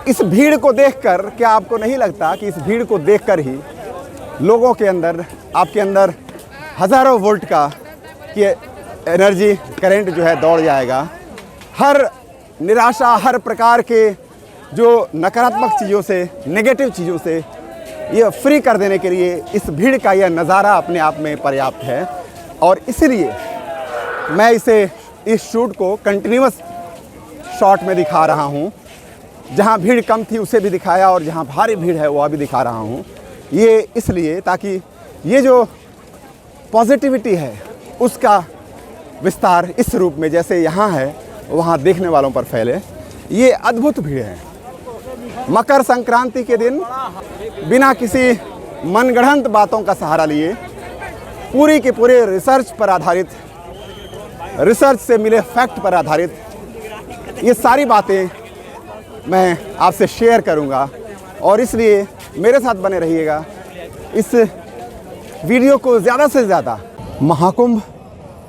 इस भीड़ को देखकर क्या आपको नहीं लगता कि इस भीड़ को देखकर ही लोगों के अंदर, आपके अंदर हज़ारों वोल्ट का कि एनर्जी करंट जो है दौड़ जाएगा। हर निराशा, हर प्रकार के जो नकारात्मक चीज़ों से, नेगेटिव चीज़ों से ये फ्री कर देने के लिए इस भीड़ का यह नज़ारा अपने आप में पर्याप्त है। और इसलिए मैं इस शूट को कंटिन्यूअस शॉट में दिखा रहा हूँ। जहाँ भीड़ कम थी उसे भी दिखाया और जहाँ भारी भीड़ है वह भी दिखा रहा हूँ। ये इसलिए ताकि ये जो पॉजिटिविटी है उसका विस्तार इस रूप में जैसे यहाँ है वहाँ देखने वालों पर फैले। ये अद्भुत भीड़ है। मकर संक्रांति के दिन बिना किसी मनगढ़ंत बातों का सहारा लिए पूरी के पूरे रिसर्च पर आधारित, रिसर्च से मिले फैक्ट पर आधारित ये सारी बातें मैं आपसे शेयर करूंगा। और इसलिए मेरे साथ बने रहिएगा। इस वीडियो को ज़्यादा से ज़्यादा। महाकुंभ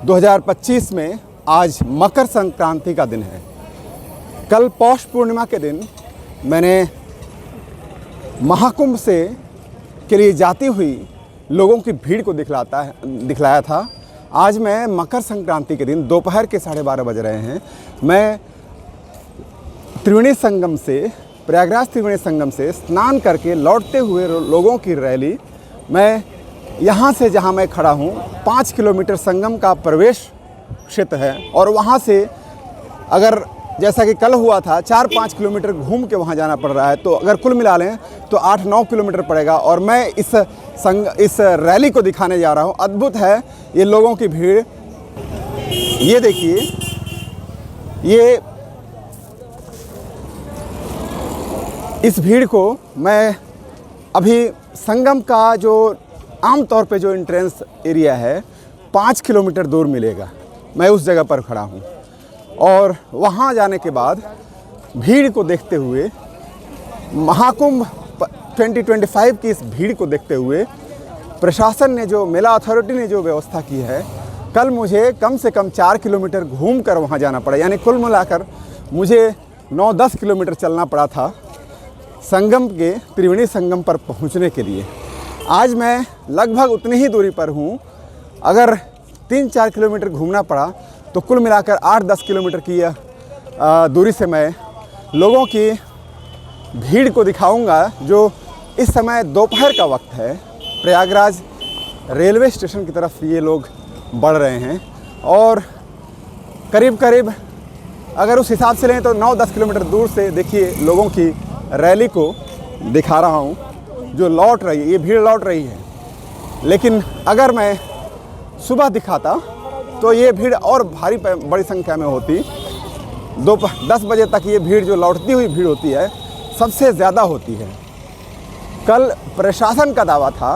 2025 में आज मकर संक्रांति का दिन है। कल पौष पूर्णिमा के दिन मैंने महाकुंभ से के लिए जाती हुई लोगों की भीड़ को दिखलाया था। आज मैं मकर संक्रांति के दिन दोपहर के 12:30 बज रहे हैं, मैं त्रिवेणी संगम से, प्रयागराज त्रिवेणी संगम से स्नान करके लौटते हुए लोगों की रैली, मैं यहाँ से जहाँ मैं खड़ा हूँ 5 किलोमीटर संगम का प्रवेश क्षेत्र है और वहाँ से अगर जैसा कि कल हुआ था 4-5 किलोमीटर घूम के वहाँ जाना पड़ रहा है, तो अगर कुल मिला लें तो 8-9 किलोमीटर पड़ेगा। और मैं इस रैली को दिखाने जा रहा हूँ। अद्भुत है ये लोगों की भीड़। ये देखिए, ये इस भीड़ को मैं अभी संगम का जो आम तौर पे जो एंट्रेंस एरिया है 5 किलोमीटर दूर मिलेगा। मैं उस जगह पर खड़ा हूँ और वहाँ जाने के बाद भीड़ को देखते हुए, महाकुंभ 2025 की इस भीड़ को देखते हुए प्रशासन ने जो, मेला अथॉरिटी ने जो व्यवस्था की है, कल मुझे कम से कम 4 किलोमीटर घूम कर वहाँ जाना पड़ा। यानी कुल मिलाकर मुझे 9-10 किलोमीटर चलना पड़ा था संगम के, त्रिवेणी संगम पर पहुँचने के लिए। आज मैं लगभग उतनी ही दूरी पर हूँ। अगर 3-4 किलोमीटर घूमना पड़ा तो कुल मिलाकर 8-10 किलोमीटर की दूरी से मैं लोगों की भीड़ को दिखाऊंगा, जो इस समय दोपहर का वक्त है। प्रयागराज रेलवे स्टेशन की तरफ ये लोग बढ़ रहे हैं और करीब करीब अगर उस हिसाब से लें तो 9-10 किलोमीटर दूर से देखिए लोगों की रैली को दिखा रहा हूँ जो लौट रही है। ये भीड़ लौट रही है, लेकिन अगर मैं सुबह दिखाता तो ये भीड़ और भारी बड़ी संख्या में होती। 10 बजे तक ये भीड़ जो लौटती हुई भीड़ होती है सबसे ज़्यादा होती है। कल प्रशासन का दावा था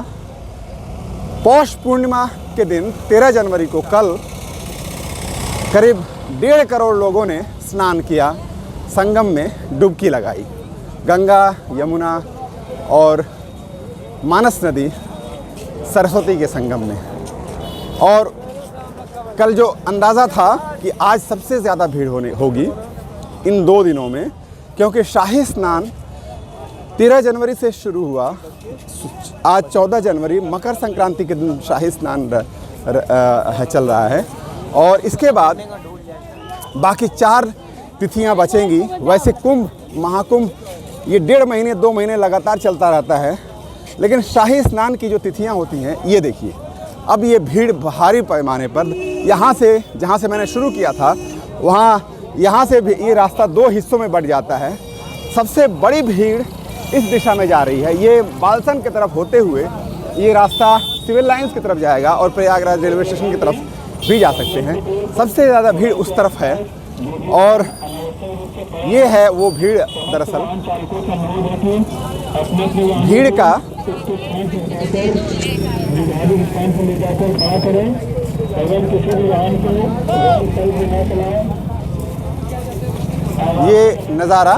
पौष पूर्णिमा के दिन 13 जनवरी को कल करीब 1.5 करोड़ लोगों ने स्नान किया, संगम में डुबकी लगाई। गंगा, यमुना और मानस नदी, सरस्वती के संगम में। और कल जो अंदाज़ा था कि आज सबसे ज़्यादा भीड़ होगी इन 2 दिनों में, क्योंकि शाही स्नान 13 जनवरी से शुरू हुआ। आज 14 जनवरी मकर संक्रांति के दिन शाही स्नान चल रहा है और इसके बाद बाकी 4 तिथियां बचेंगी। वैसे कुंभ, महाकुंभ ये 1.5 महीने 2 महीने लगातार चलता रहता है, लेकिन शाही स्नान की जो तिथियां होती हैं, ये देखिए अब ये भीड़ भारी पैमाने पर यहाँ से, जहाँ से मैंने शुरू किया था यहाँ से भी ये रास्ता 2 हिस्सों में बढ़ जाता है। सबसे बड़ी भीड़ इस दिशा में जा रही है। ये बालसन की तरफ होते हुए ये रास्ता सिविल लाइंस की तरफ जाएगा और प्रयागराज रेलवे स्टेशन की तरफ भी जा सकते हैं। सबसे ज़्यादा भीड़ उस तरफ है और ये है वो भीड़। दरअसल भीड़ का ये नज़ारा,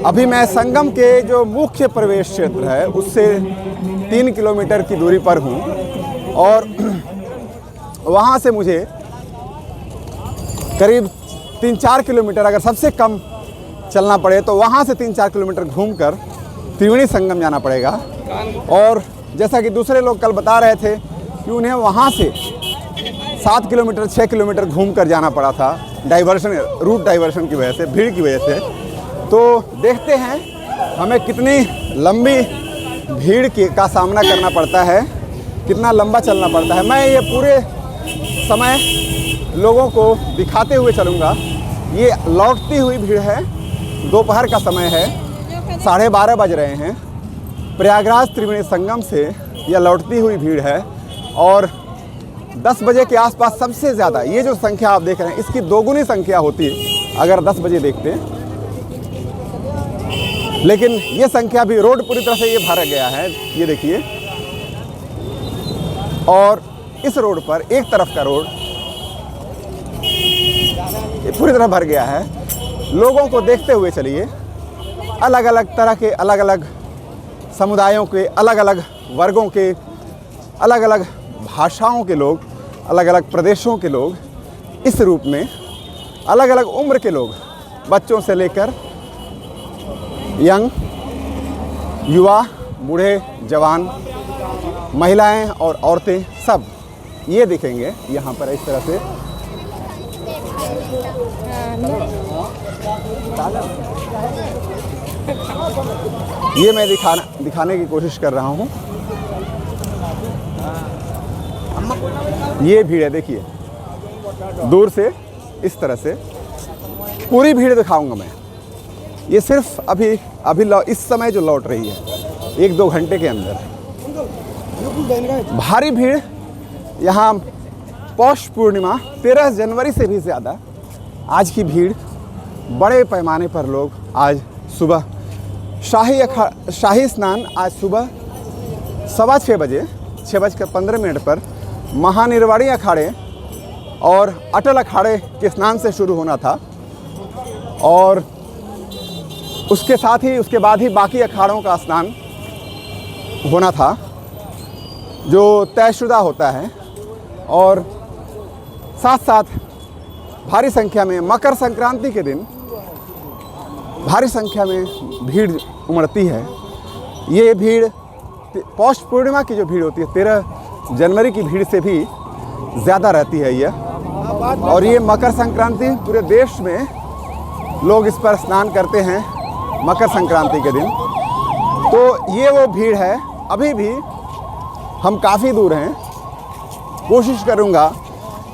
अभी मैं संगम के जो मुख्य प्रवेश क्षेत्र है उससे 3 किलोमीटर की दूरी पर हूँ और वहाँ से मुझे करीब 3-4 किलोमीटर, अगर सबसे कम चलना पड़े तो वहाँ से 3-4 किलोमीटर घूमकर त्रिवेणी संगम जाना पड़ेगा। और जैसा कि दूसरे लोग कल बता रहे थे कि उन्हें वहाँ से 7 किलोमीटर 6 किलोमीटर घूम कर जाना पड़ा था, रूट डाइवर्शन की वजह से, भीड़ की वजह से। तो देखते हैं हमें कितनी लंबी भीड़ का सामना करना पड़ता है, कितना लंबा चलना पड़ता है। मैं ये पूरे समय लोगों को दिखाते हुए चलूँगा। ये लौटती हुई भीड़ है, दोपहर का समय है, 12:30 बज रहे हैं। प्रयागराज त्रिवेणी संगम से यह लौटती हुई भीड़ है और 10 बजे के आसपास सबसे ज़्यादा, ये जो संख्या आप देख रहे हैं इसकी दोगुनी संख्या होती अगर 10 बजे देखते। लेकिन ये संख्या भी, रोड पूरी तरह से ये भर गया है, ये देखिए। और इस रोड पर एक तरफ का रोड ये पूरी तरह भर गया है। लोगों को देखते हुए चलिए। अलग अलग तरह के, अलग अलग समुदायों के, अलग अलग वर्गों के, अलग अलग भाषाओं के लोग, अलग अलग प्रदेशों के लोग इस रूप में, अलग अलग उम्र के लोग, बच्चों से लेकर यंग, युवा, बूढ़े, जवान, महिलाएं और औरतें, सब ये दिखेंगे यहाँ पर इस तरह से। ये मैं दिखाने की कोशिश कर रहा हूँ। ये भीड़ है, देखिए दूर से इस तरह से पूरी भीड़ दिखाऊंगा मैं। ये सिर्फ अभी इस समय जो लौट रही है 1-2 घंटे के अंदर। भारी भीड़ यहाँ पौष पूर्णिमा 13 जनवरी से भी ज़्यादा आज की भीड़। बड़े पैमाने पर लोग आज सुबह शाही स्नान आज सुबह 6:15 बजे 6:15 पर महानिर्वाणी अखाड़े और अटल अखाड़े के स्नान से शुरू होना था और उसके साथ ही उसके बाद ही बाकी अखाड़ों का स्नान होना था जो तयशुदा होता है। और साथ साथ भारी संख्या में मकर संक्रांति के दिन भारी संख्या में भीड़ उमड़ती है। ये भीड़ पौष पूर्णिमा की जो भीड़ होती है 13 जनवरी की भीड़ से भी ज़्यादा रहती है यह। और ये मकर संक्रांति पूरे देश में लोग इस पर स्नान करते हैं मकर संक्रांति के दिन। तो ये वो भीड़ है। अभी भी हम काफ़ी दूर हैं। कोशिश करूँगा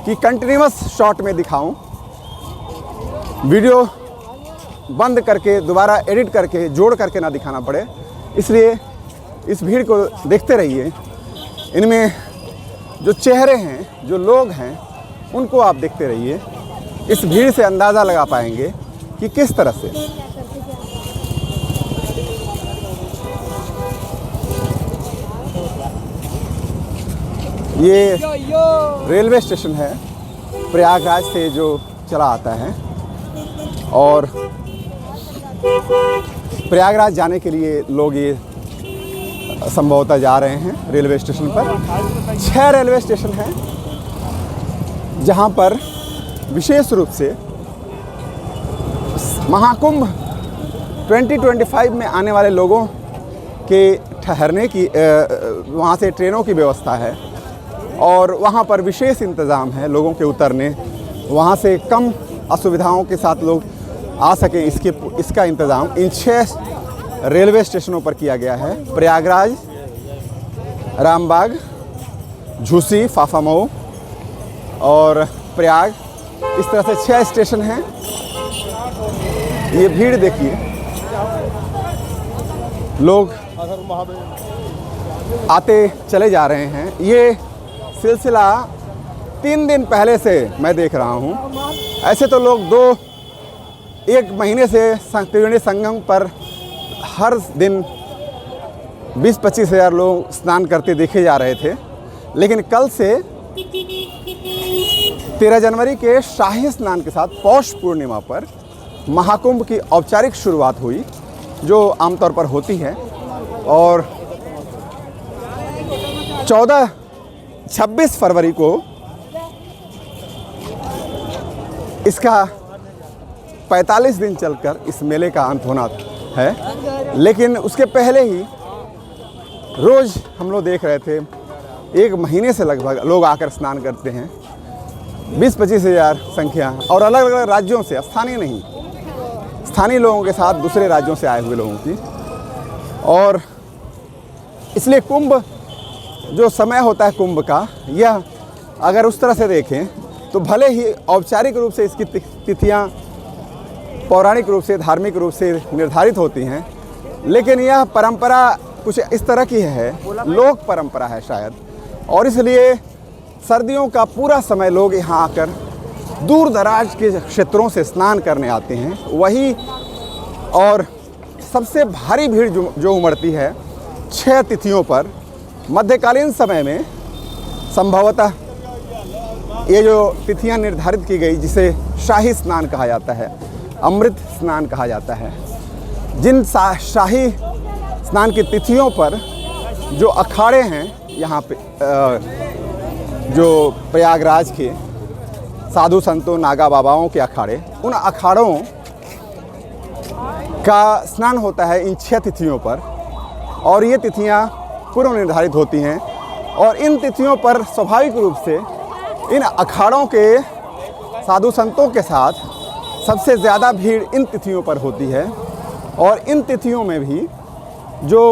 कि कंटिन्यूअस शॉट में दिखाऊं, वीडियो बंद करके दोबारा एडिट करके जोड़ करके ना दिखाना पड़े। इसलिए इस भीड़ को देखते रहिए। इनमें जो चेहरे हैं, जो लोग हैं, उनको आप देखते रहिए। इस भीड़ से अंदाज़ा लगा पाएंगे कि किस तरह से ये रेलवे स्टेशन है प्रयागराज से जो चला आता है और प्रयागराज जाने के लिए लोग ये संभवतः जा रहे हैं रेलवे स्टेशन पर। 6 रेलवे स्टेशन हैं जहां पर विशेष रूप से महाकुंभ 2025 में आने वाले लोगों के ठहरने की वहाँ से ट्रेनों की व्यवस्था है और वहाँ पर विशेष इंतज़ाम है लोगों के उतरने, वहाँ से कम असुविधाओं के साथ लोग आ सकें इसका इंतज़ाम इन 6 रेलवे स्टेशनों पर किया गया है। प्रयागराज, रामबाग, झूसी, फाफामऊ और प्रयाग, इस तरह से 6 स्टेशन हैं। ये भीड़ देखिए, लोग आते चले जा रहे हैं। ये सिलसिला 3 दिन पहले से मैं देख रहा हूँ। ऐसे तो लोग 1 महीने से त्रिवेणी संगम पर हर दिन 20-25 हज़ार लोग स्नान करते देखे जा रहे थे, लेकिन कल से 13 जनवरी के शाही स्नान के साथ पौष पूर्णिमा पर महाकुंभ की औपचारिक शुरुआत हुई, जो आमतौर पर होती है। और 26 फरवरी को इसका 45 दिन चलकर इस मेले का अंत होना है, लेकिन उसके पहले ही रोज़ हम लोग देख रहे थे 1 महीने से लगभग लोग आकर स्नान करते हैं। 20-25 हज़ार संख्या, और अलग अलग राज्यों से, स्थानीय नहीं, स्थानीय लोगों के साथ दूसरे राज्यों से आए हुए लोगों की। और इसलिए कुंभ जो समय होता है कुंभ का, यह अगर उस तरह से देखें तो भले ही औपचारिक रूप से इसकी तिथियां पौराणिक रूप से, धार्मिक रूप से निर्धारित होती हैं, लेकिन यह परंपरा कुछ इस तरह की है, लोक परंपरा है शायद, और इसलिए सर्दियों का पूरा समय लोग यहाँ आकर दूर दराज के क्षेत्रों से स्नान करने आते हैं। वही और सबसे भारी भीड़ जो उमड़ती है 6 तिथियों पर। मध्यकालीन समय में संभवतः ये जो तिथियां निर्धारित की गई, जिसे शाही स्नान कहा जाता है, अमृत स्नान कहा जाता है, जिन शाही स्नान की तिथियों पर जो अखाड़े हैं यहाँ पे, जो प्रयागराज के साधु संतों, नागा बाबाओं के अखाड़े, उन अखाड़ों का स्नान होता है इन 6 तिथियों पर। और ये तिथियां पूर्व निर्धारित होती हैं, और इन तिथियों पर स्वाभाविक रूप से इन अखाड़ों के साधु संतों के साथ सबसे ज़्यादा भीड़ इन तिथियों पर होती है। और इन तिथियों में भी जो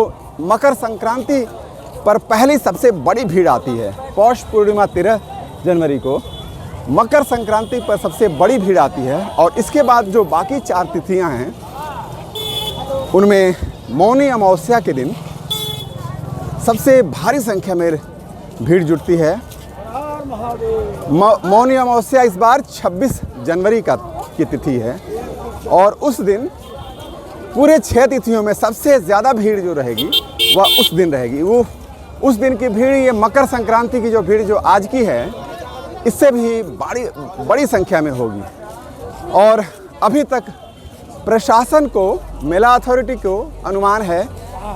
मकर संक्रांति पर पहली सबसे बड़ी भीड़ आती है, पौष पूर्णिमा 13 जनवरी को मकर संक्रांति पर सबसे बड़ी भीड़ आती है। और इसके बाद जो बाकी 4 तिथियां हैं, उनमें मौनी अमावस्या के दिन सबसे भारी संख्या में भीड़ जुटती है। मौनी अमावस्या इस बार 26 जनवरी की तिथि है, और उस दिन पूरे 6 तिथियों में सबसे ज़्यादा भीड़ जो रहेगी वह उस दिन रहेगी। वो उस दिन की भीड़, ये मकर संक्रांति की जो भीड़ जो आज की है, इससे भी बड़ी संख्या में होगी। और अभी तक प्रशासन को, मेला अथॉरिटी को अनुमान है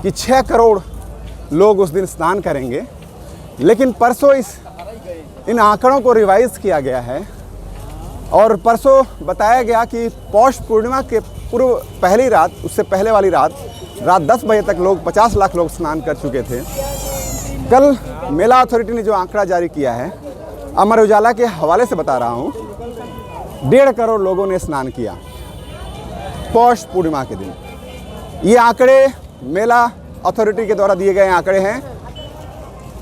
कि 6 करोड़ लोग उस दिन स्नान करेंगे। लेकिन परसों इन आंकड़ों को रिवाइज़ किया गया है, और परसों बताया गया कि पौष पूर्णिमा के पूर्व पहली रात, उससे पहले वाली रात 10 बजे तक लोग 50 लाख लोग स्नान कर चुके थे। कल मेला अथॉरिटी ने जो आंकड़ा जारी किया है, अमर उजाला के हवाले से बता रहा हूँ, 1.5 करोड़ लोगों ने स्नान किया पौष पूर्णिमा के दिन। ये आंकड़े मेला अथॉरिटी के द्वारा दिए गए आंकड़े हैं,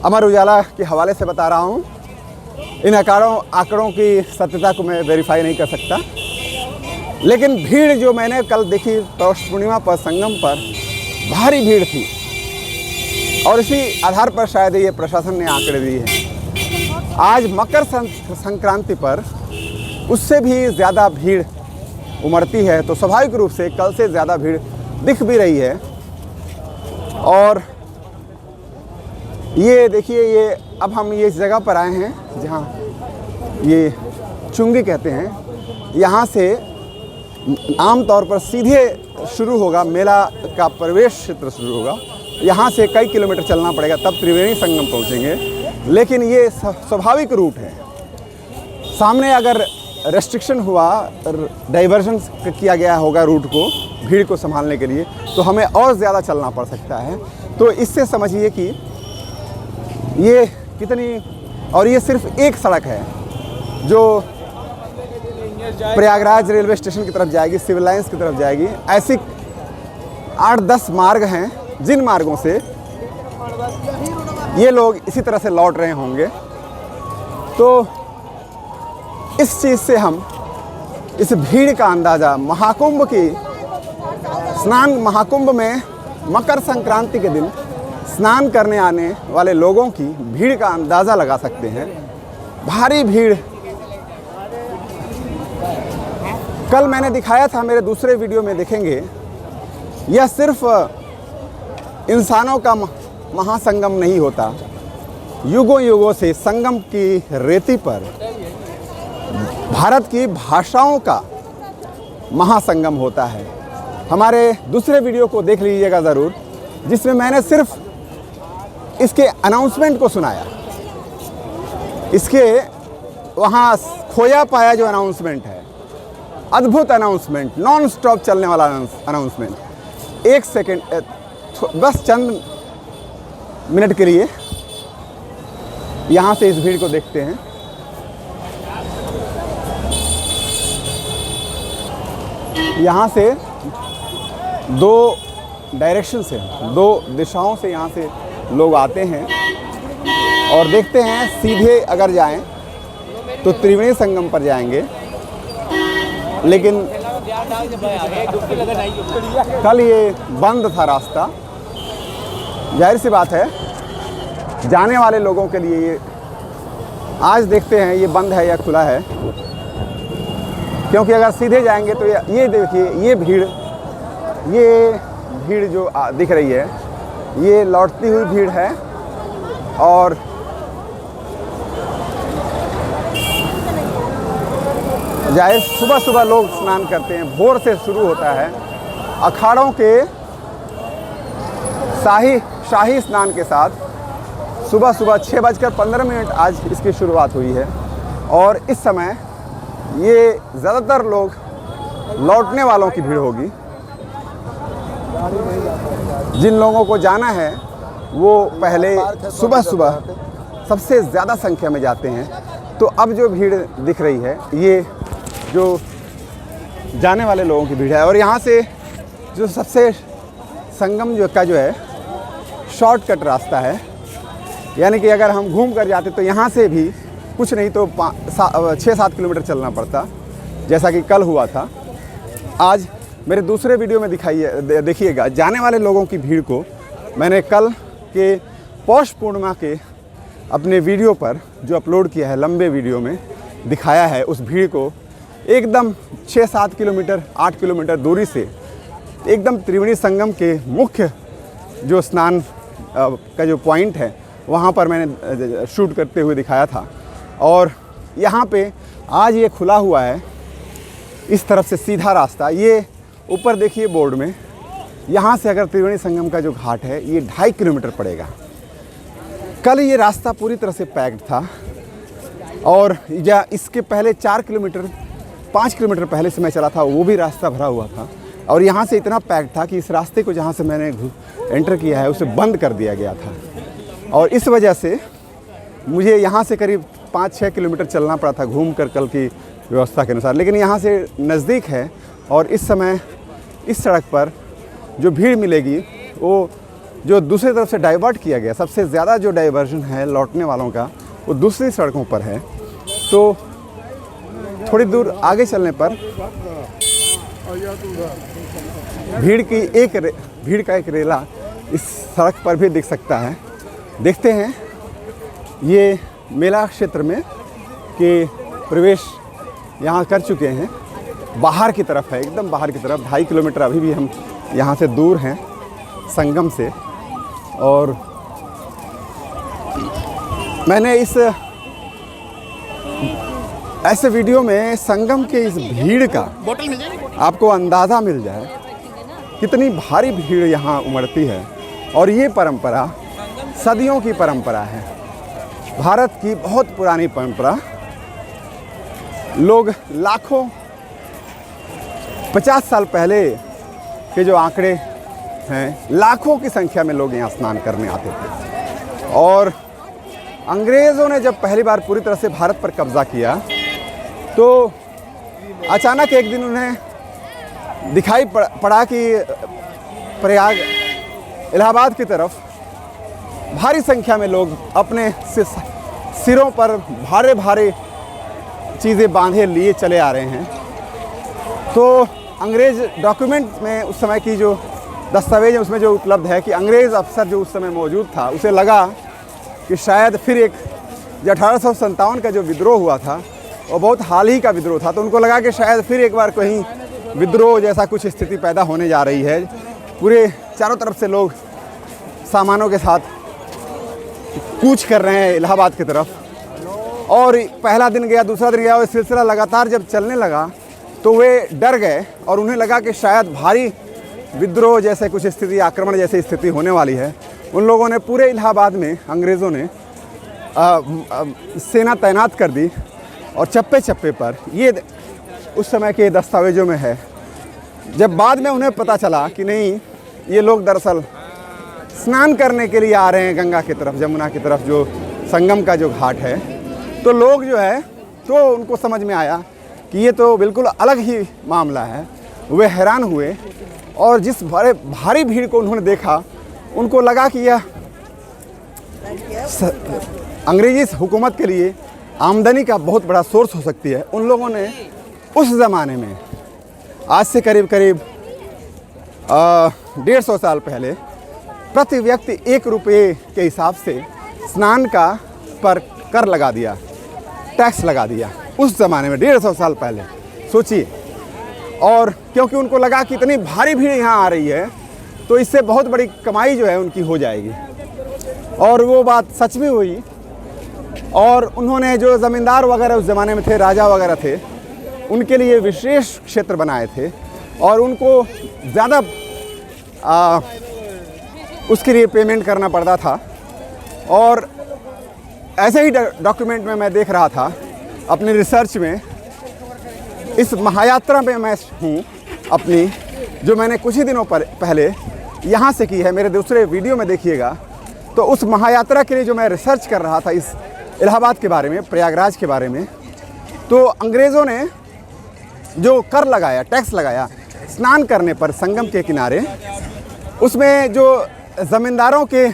अमर उजाला के हवाले से बता रहा हूँ। इन आंकड़ों की सत्यता को मैं वेरीफाई नहीं कर सकता, लेकिन भीड़ जो मैंने कल देखी पौष पूर्णिमा पर संगम पर, भारी भीड़ थी। और इसी आधार पर शायद ये प्रशासन ने आंकड़े दिए हैं। आज मकर संक्रांति पर उससे भी ज़्यादा भीड़ उमड़ती है, तो स्वाभाविक रूप से कल से ज़्यादा भीड़ दिख भी रही है। और ये देखिए, ये अब हम ये इस जगह पर आए हैं जहाँ ये चुंगी कहते हैं। यहाँ से आमतौर पर सीधे शुरू होगा, मेला का प्रवेश क्षेत्र शुरू होगा। यहाँ से कई किलोमीटर चलना पड़ेगा, तब त्रिवेणी संगम पहुँचेंगे। लेकिन ये स्वाभाविक रूट है। सामने अगर रेस्ट्रिक्शन हुआ, डाइवर्जन किया गया होगा रूट को, भीड़ को संभालने के लिए, तो हमें और ज़्यादा चलना पड़ सकता है। तो इससे समझिए कि ये कितनी, और ये सिर्फ एक सड़क है जो प्रयागराज रेलवे स्टेशन की तरफ जाएगी, सिविल लाइंस की तरफ जाएगी। ऐसी 8-10 मार्ग हैं, जिन मार्गों से ये लोग इसी तरह से लौट रहे होंगे। तो इस चीज़ से हम इस भीड़ का अंदाज़ा, महाकुंभ में मकर संक्रांति के दिन स्नान करने आने वाले लोगों की भीड़ का अंदाज़ा लगा सकते हैं। भारी भीड़। कल मैंने दिखाया था, मेरे दूसरे वीडियो में देखेंगे, यह सिर्फ इंसानों का महासंगम नहीं होता। युगों युगों से संगम की रेती पर भारत की भाषाओं का महासंगम होता है। हमारे दूसरे वीडियो को देख लीजिएगा ज़रूर, जिसमें मैंने सिर्फ इसके अनाउंसमेंट को सुनाया। इसके वहाँ खोया पाया जो अनाउंसमेंट है, अद्भुत अनाउंसमेंट, नॉन स्टॉप चलने वाला अनाउंसमेंट। 1 सेकेंड, बस चंद मिनट के लिए यहाँ से इस भीड़ को देखते हैं। यहाँ से 2 डायरेक्शन से, 2 दिशाओं से यहाँ से लोग आते हैं और देखते हैं। सीधे अगर जाएं तो त्रिवेणी संगम पर जाएंगे, लेकिन कल ये बंद था रास्ता। जाहिर सी बात है, जाने वाले लोगों के लिए ये आज देखते हैं ये बंद है या खुला है, क्योंकि अगर सीधे जाएंगे तो ये देखिए, ये भीड़ जो दिख रही है, ये लौटती हुई भीड़ है। और जाहिर सुबह सुबह लोग स्नान करते हैं, भोर से शुरू होता है। अखाड़ों के शाही स्नान के साथ सुबह सुबह 6:15 आज इसकी शुरुआत हुई है। और इस समय ये ज़्यादातर लोग लौटने वालों की भीड़ होगी। जिन लोगों को जाना है वो पहले सुबह सुबह सबसे ज़्यादा संख्या में जाते हैं। तो अब जो भीड़ दिख रही है, ये जो जाने वाले लोगों की भीड़ है। और यहाँ से जो सबसे संगम जो है शॉर्टकट रास्ता है, यानी कि अगर हम घूम कर जाते तो यहाँ से भी कुछ नहीं तो 6-7 किलोमीटर चलना पड़ता, जैसा कि कल हुआ था। आज मेरे दूसरे वीडियो में देखिएगा जाने वाले लोगों की भीड़ को मैंने कल के पौष पूर्णिमा के अपने वीडियो पर जो अपलोड किया है, लंबे वीडियो में दिखाया है। उस भीड़ को एकदम 6-7 किलोमीटर 8 किलोमीटर दूरी से एकदम त्रिवेणी संगम के मुख्य जो स्नान का जो पॉइंट है वहाँ पर मैंने शूट करते हुए दिखाया था। और यहाँ पे आज ये खुला हुआ है, इस तरफ से सीधा रास्ता। ये ऊपर देखिए बोर्ड में, यहाँ से अगर त्रिवेणी संगम का जो घाट है ये 2.5 किलोमीटर पड़ेगा। कल ये रास्ता पूरी तरह से पैक्ड था, और या इसके पहले 4 किलोमीटर 5 किलोमीटर पहले से मैं चला था, वो भी रास्ता भरा हुआ था। और यहाँ से इतना पैक्ड था कि इस रास्ते को जहाँ से मैंने एंटर किया है उसे बंद कर दिया गया था। और इस वजह से मुझे यहाँ से करीब 5-6 किलोमीटर चलना पड़ा था घूम कर कल की व्यवस्था के अनुसार। लेकिन यहाँ से नज़दीक है, और इस समय इस सड़क पर जो भीड़ मिलेगी वो जो दूसरी तरफ से डाइवर्ट किया गया, सबसे ज़्यादा जो डाइवर्जन है लौटने वालों का वो दूसरी सड़कों पर है। तो थोड़ी दूर आगे चलने पर भीड़ का एक रेला इस सड़क पर भी दिख सकता है। देखते हैं। ये मेला क्षेत्र में के प्रवेश यहाँ कर चुके हैं, बाहर की तरफ है, एकदम बाहर की तरफ। 2.5 किलोमीटर अभी भी हम यहाँ से दूर हैं संगम से। और मैंने इस ऐसे वीडियो में संगम के इस भीड़ का आपको अंदाज़ा मिल जाए कितनी भारी भीड़ यहाँ उमड़ती है। और ये परंपरा सदियों की परंपरा है, भारत की बहुत पुरानी परंपरा। लोग लाखों 50 साल पहले के जो आंकड़े हैं, लाखों की संख्या में लोग यहाँ स्नान करने आते थे। और अंग्रेज़ों ने जब पहली बार पूरी तरह से भारत पर कब्ज़ा किया तो अचानक एक दिन उन्हें दिखाई पड़ा कि प्रयाग इलाहाबाद की तरफ भारी संख्या में लोग अपने सिरों पर भारे भारे चीज़ें बांधे लिए चले आ रहे हैं। तो अंग्रेज़ डॉक्यूमेंट में उस समय की जो दस्तावेज है उसमें जो उपलब्ध है कि अंग्रेज़ अफसर जो उस समय मौजूद था उसे लगा कि शायद फिर एक 1857 का जो विद्रोह हुआ था वो बहुत हाल ही का विद्रोह था। तो उनको लगा कि शायद फिर एक बार कहीं विद्रोह जैसा कुछ स्थिति पैदा होने जा रही है। पूरे चारों तरफ से लोग सामानों के साथ कूच कर रहे हैं इलाहाबाद की तरफ। और पहला दिन गया, दूसरा दिन गया, और सिलसिला लगातार जब चलने लगा तो वे डर गए और उन्हें लगा कि शायद भारी विद्रोह जैसे कुछ स्थिति, आक्रमण जैसी स्थिति होने वाली है। उन लोगों ने पूरे इलाहाबाद में अंग्रेज़ों ने सेना तैनात कर दी और चप्पे चप्पे पर उस समय के दस्तावेज़ों में है। जब बाद में उन्हें पता चला कि नहीं, ये लोग दरअसल स्नान करने के लिए आ रहे हैं गंगा की तरफ, जमुना की तरफ, जो संगम का जो घाट है, तो लोग जो है, तो उनको समझ में आया कि ये तो बिल्कुल अलग ही मामला है। वे हैरान हुए और जिस बड़े भारी भीड़ को उन्होंने देखा, उनको लगा कि यह अंग्रेजी हुकूमत के लिए आमदनी का बहुत बड़ा सोर्स हो सकती है। उन लोगों ने उस ज़माने में, आज से करीब 150 साल पहले, प्रति व्यक्ति 1 रुपये के हिसाब से स्नान का पर कर लगा दिया, टैक्स लगा दिया उस ज़माने में, 150 साल पहले, सोचिए। और क्योंकि उनको लगा कि इतनी भारी भीड़ यहाँ आ रही है तो इससे बहुत बड़ी कमाई जो है उनकी हो जाएगी, और वो बात सच भी हुई। और उन्होंने जो ज़मींदार वगैरह उस ज़माने में थे, राजा वगैरह थे, उनके लिए विशेष क्षेत्र बनाए थे और उनको ज़्यादा उसके लिए पेमेंट करना पड़ता था। और ऐसे ही डॉक्यूमेंट में मैं देख रहा था अपनी रिसर्च में, इस महायात्रा में मैं हूँ अपनी, जो मैंने कुछ ही दिनों पहले यहाँ से की है, मेरे दूसरे वीडियो में देखिएगा। तो उस महायात्रा के लिए जो मैं रिसर्च कर रहा था इस इलाहाबाद के बारे में, प्रयागराज के बारे में, तो अंग्रेज़ों ने जो कर लगाया, टैक्स लगाया स्नान करने पर संगम के किनारे, उसमें जो ज़मींदारों के,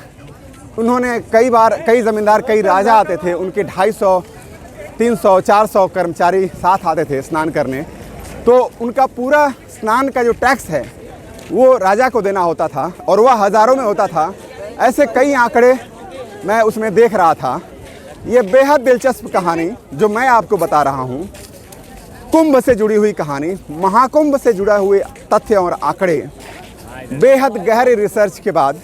उन्होंने कई ज़मींदार, कई राजा आते थे, उनके 250, 300, 400 कर्मचारी साथ आते थे स्नान करने, तो उनका पूरा स्नान का जो टैक्स है वो राजा को देना होता था और वह हज़ारों में होता था। ऐसे कई आंकड़े मैं उसमें देख रहा था। ये बेहद दिलचस्प कहानी जो मैं आपको बता रहा हूँ, कुंभ से जुड़ी हुई कहानी, महाकुंभ से जुड़ा हुए तथ्य और आंकड़े, बेहद गहरी रिसर्च के बाद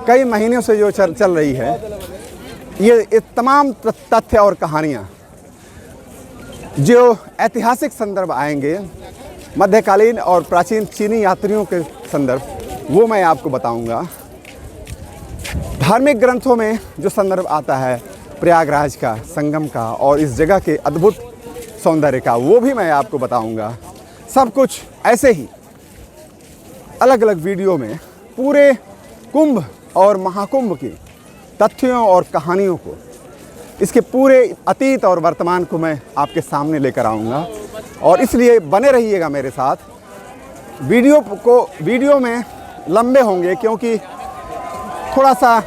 कई महीनों से जो चल रही है, ये तमाम तथ्य और कहानियाँ, जो ऐतिहासिक संदर्भ आएंगे, मध्यकालीन और प्राचीन चीनी यात्रियों के संदर्भ, वो मैं आपको बताऊंगा। धार्मिक ग्रंथों में जो संदर्भ आता है प्रयागराज का, संगम का और इस जगह के अद्भुत सौंदर्य का, वो भी मैं आपको बताऊंगा। सब कुछ ऐसे ही अलग अलग वीडियो में पूरे कुंभ और महाकुंभ की तथ्यों और कहानियों को, इसके पूरे अतीत और वर्तमान को मैं आपके सामने लेकर आऊँगा। और इसलिए बने रहिएगा मेरे साथ। वीडियो में लंबे होंगे क्योंकि थोड़ा सा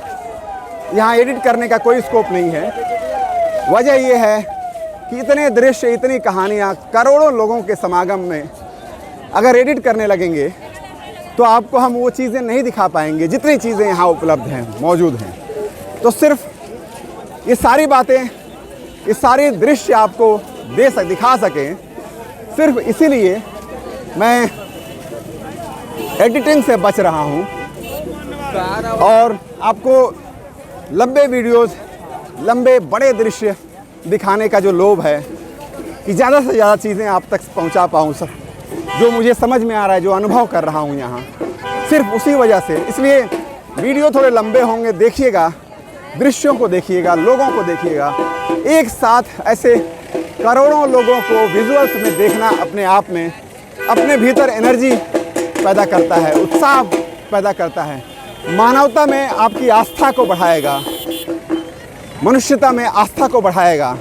यहाँ एडिट करने का कोई स्कोप नहीं है। वजह ये है कि इतने दृश्य, इतनी कहानियाँ, करोड़ों लोगों के समागम में अगर एडिट करने लगेंगे तो आपको हम वो चीज़ें नहीं दिखा पाएंगे जितनी चीज़ें यहाँ उपलब्ध हैं, मौजूद हैं। तो सिर्फ ये सारी बातें, ये सारे दृश्य आपको दिखा सकें, सिर्फ इसीलिए मैं एडिटिंग से बच रहा हूँ और आपको लंबे वीडियोस, लंबे बड़े दृश्य दिखाने का जो लोभ है कि ज़्यादा से ज़्यादा चीज़ें आप तक पहुँचा पाऊँ, सब जो मुझे समझ में आ रहा है, जो अनुभव कर रहा हूँ यहाँ, सिर्फ उसी वजह से। इसलिए वीडियो थोड़े लंबे होंगे, देखिएगा, दृश्यों को देखिएगा, लोगों को देखिएगा। एक साथ ऐसे करोड़ों लोगों को विजुअल्स में देखना अपने आप में अपने भीतर एनर्जी पैदा करता है, उत्साह पैदा करता है, मानवता में आपकी आस्था को बढ़ाएगा, मनुष्यता में आस्था को बढ़ाएगा।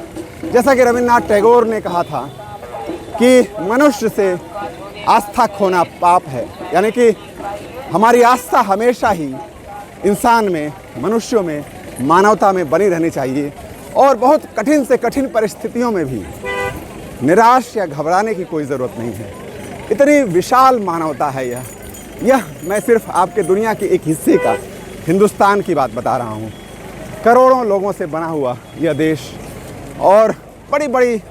जैसा कि रविन्द्रनाथ टैगोर ने कहा था कि मनुष्य से आस्था खोना पाप है, यानी कि हमारी आस्था हमेशा ही इंसान में, मनुष्यों में, मानवता में बनी रहनी चाहिए और बहुत कठिन से कठिन परिस्थितियों में भी निराश या घबराने की कोई ज़रूरत नहीं है। इतनी विशाल मानवता है यह मैं सिर्फ आपके दुनिया के एक हिस्से का, हिंदुस्तान की बात बता रहा हूँ। करोड़ों लोगों से बना हुआ यह देश और बड़ी बड़ी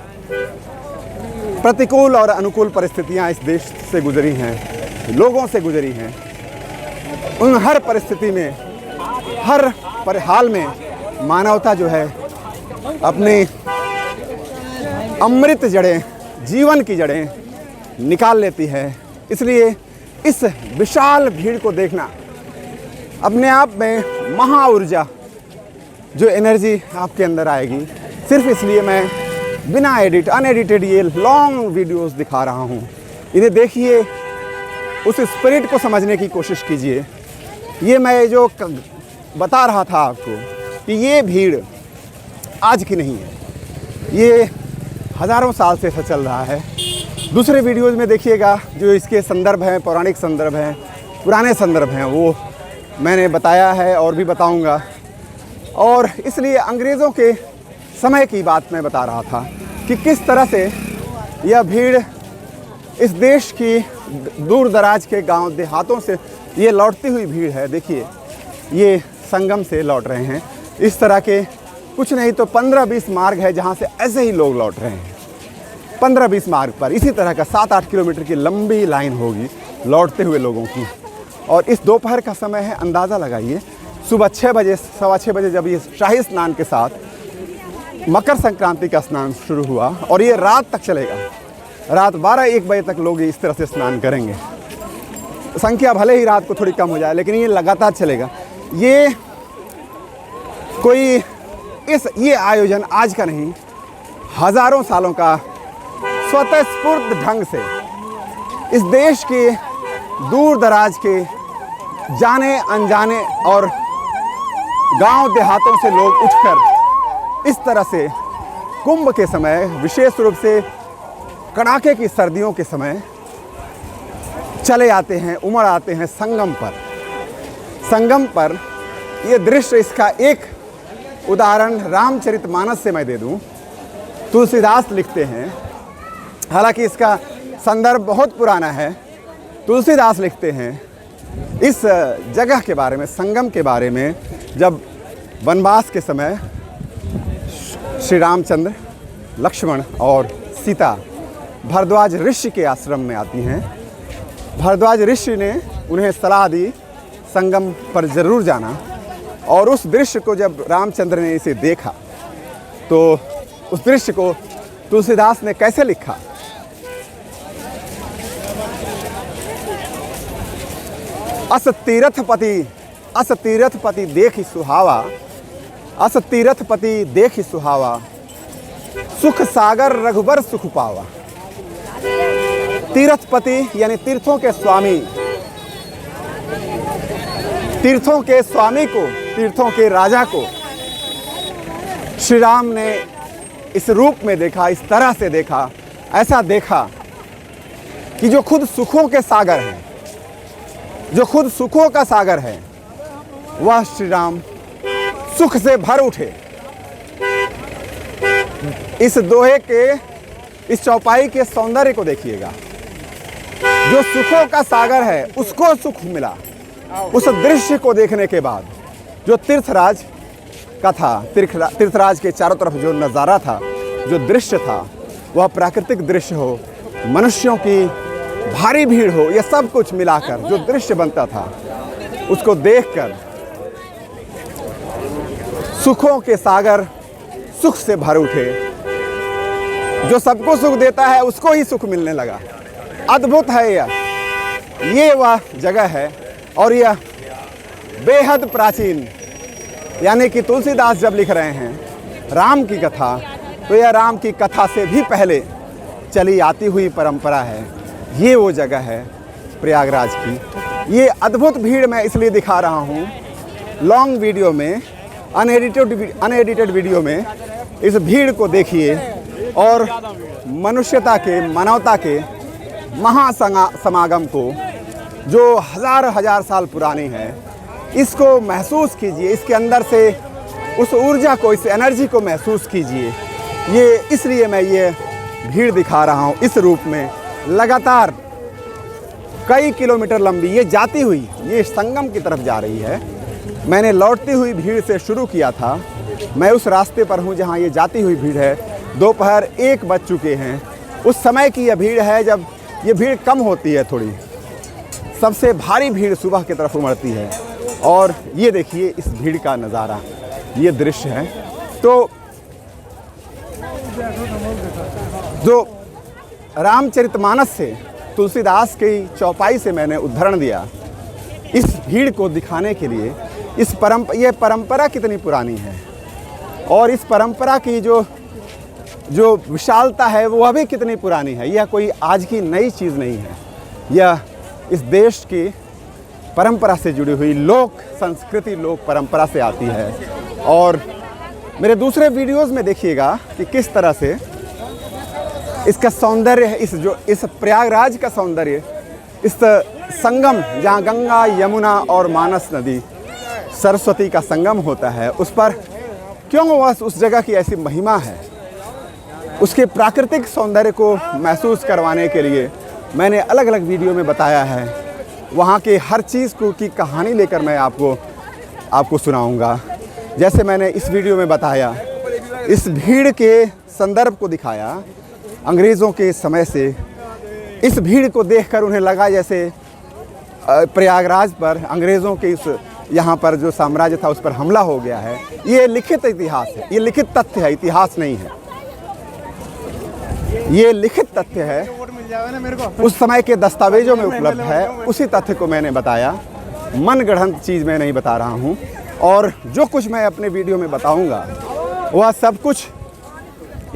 प्रतिकूल और अनुकूल परिस्थितियाँ इस देश से गुजरी हैं, लोगों से गुजरी हैं। उन हर परिस्थिति में, हर हाल में मानवता जो है अपनी अमृत जड़ें, जीवन की जड़ें निकाल लेती है। इसलिए इस विशाल भीड़ को देखना अपने आप में महा ऊर्जा, जो एनर्जी आपके अंदर आएगी, सिर्फ इसलिए मैं बिना एडिट अनएडिटेड ये लॉन्ग वीडियोस दिखा रहा हूँ। इन्हें देखिए, उस स्पिरिट को समझने की कोशिश कीजिए। ये मैं जो बता रहा था आपको कि ये भीड़ आज की नहीं है, ये हज़ारों साल से ऐसा चल रहा है। दूसरे वीडियोज़ में देखिएगा जो इसके संदर्भ हैं, पौराणिक संदर्भ हैं, पुराने संदर्भ हैं, वो मैंने बताया है और भी बताऊंगा। और इसलिए अंग्रेज़ों के समय की बात मैं बता रहा था कि किस तरह से यह भीड़ इस देश की दूर दराज के गांव देहातों से ये लौटती हुई भीड़ है। देखिए, ये संगम से लौट रहे हैं। इस तरह के कुछ नहीं तो 15-20 मार्ग है जहां से ऐसे ही लोग लौट रहे हैं। 15-20 मार्ग पर इसी तरह का 7-8 किलोमीटर की लंबी लाइन होगी लौटते हुए लोगों की। और इस दोपहर का समय है, अंदाज़ा लगाइए, सुबह 6 बजे, सवा 6 बजे जब ये शाही स्नान के साथ मकर संक्रांति का स्नान शुरू हुआ और ये रात तक चलेगा। रात 12-1 बजे तक लोग इस तरह से स्नान करेंगे। संख्या भले ही रात को थोड़ी कम हो जाए, लेकिन ये लगातार चलेगा। ये कोई ये आयोजन आज का नहीं, हज़ारों सालों का स्वतःस्फूर्त ढंग से इस देश के दूर दराज के जाने अनजाने और गांव देहातों से लोग उठकर इस तरह से कुंभ के समय, विशेष रूप से कड़ाके की सर्दियों के समय चले आते हैं, उमड़ आते हैं संगम पर। संगम पर ये दृश्य, इसका एक उदाहरण रामचरितमानस से मैं दे दूं। तुलसीदास लिखते हैं, हालांकि इसका संदर्भ बहुत पुराना है। तुलसीदास लिखते हैं इस जगह के बारे में, संगम के बारे में, जब वनवास के समय श्री रामचंद्र, लक्ष्मण और सीता भरद्वाज ऋषि के आश्रम में आती हैं। भरद्वाज ऋषि ने उन्हें सलाह दी संगम पर ज़रूर जाना। और उस दृश्य को जब रामचंद्र ने इसे देखा तो उस दृश्य को तुलसीदास ने कैसे लिखा? अस तीरथपति देखि सुहावा, अस तीरथपति देखि सुहावा, सुख सागर रघुबर सुख पावा। तीर्थपति यानी तीर्थों के स्वामी, तीर्थों के स्वामी को, तीर्थों के राजा को श्री राम ने इस रूप में देखा, इस तरह से देखा, ऐसा देखा कि जो खुद सुखों के सागर हैं, जो खुद सुखों का सागर है, वह श्री राम सुख से भर उठे। इस दोहे के, इस चौपाई के सौंदर्य को देखिएगा। जो सुखों का सागर है उसको सुख मिला। उस दृश्य को देखने के बाद जो तीर्थराज का था, तीर्थराज के चारों तरफ जो नज़ारा था, जो दृश्य था, वह प्राकृतिक दृश्य हो, मनुष्यों की भारी भीड़ हो, यह सब कुछ मिलाकर जो दृश्य बनता था, उसको देखकर सुखों के सागर सुख से भर उठे। जो सबको सुख देता है उसको ही सुख मिलने लगा। अद्भुत है यह, ये वह जगह है। और यह बेहद प्राचीन, यानी कि तुलसीदास जब लिख रहे हैं राम की कथा, तो यह राम की कथा से भी पहले चली आती हुई परंपरा है। ये वो जगह है प्रयागराज की। ये अद्भुत भीड़ मैं इसलिए दिखा रहा हूँ लॉन्ग वीडियो में, अनएडिटेड वीडियो में। इस भीड़ को देखिए और मनुष्यता के, मानवता के महासमागम को, जो हजार साल पुरानी है, इसको महसूस कीजिए। इसके अंदर से उस ऊर्जा को, इस एनर्जी को महसूस कीजिए। ये इसलिए मैं ये भीड़ दिखा रहा हूँ इस रूप में। लगातार कई किलोमीटर लंबी ये जाती हुई, ये संगम की तरफ जा रही है। मैंने लौटती हुई भीड़ से शुरू किया था। मैं उस रास्ते पर हूँ जहाँ ये जाती हुई भीड़ है। दोपहर 1 बज चुके हैं। उस समय की यह भीड़ है जब ये भीड़ कम होती है थोड़ी। सबसे भारी भीड़ सुबह की तरफ उमड़ती है। और ये देखिए इस भीड़ का नज़ारा, ये दृश्य है। तो जो रामचरितमानस से, तुलसीदास की चौपाई से मैंने उद्धरण दिया इस भीड़ को दिखाने के लिए। ये परंपरा कितनी पुरानी है और इस परंपरा की जो जो विशालता है वो अभी कितनी पुरानी है। यह कोई आज की नई चीज़ नहीं है, यह इस देश की परंपरा से जुड़ी हुई लोक संस्कृति, लोक परंपरा से आती है। और मेरे दूसरे वीडियोस में देखिएगा कि किस तरह से इसका सौंदर्य है, इस प्रयागराज का सौंदर्य, इस संगम जहाँ गंगा, यमुना और मानस नदी, सरस्वती का संगम होता है, उस पर क्यों उस जगह की ऐसी महिमा है। उसके प्राकृतिक सौंदर्य को महसूस करवाने के लिए मैंने अलग अलग वीडियो में बताया है। वहाँ के हर चीज़ की कहानी लेकर मैं आपको सुनाऊंगा। जैसे मैंने इस वीडियो में बताया, इस भीड़ के संदर्भ को दिखाया अंग्रेज़ों के समय से। इस भीड़ को देखकर उन्हें लगा जैसे प्रयागराज पर अंग्रेज़ों के इस यहाँ पर जो साम्राज्य था उस पर हमला हो गया है। ये लिखित इतिहास है, ये लिखित तथ्य है, इतिहास नहीं है। ये लिखित तथ्य है, उस समय के दस्तावेजों में उपलब्ध है। उसी तथ्य को मैंने बताया, मनगढ़ंत चीज़ मैं नहीं बता रहा हूँ। और जो कुछ मैं अपने वीडियो में बताऊँगा वह सब कुछ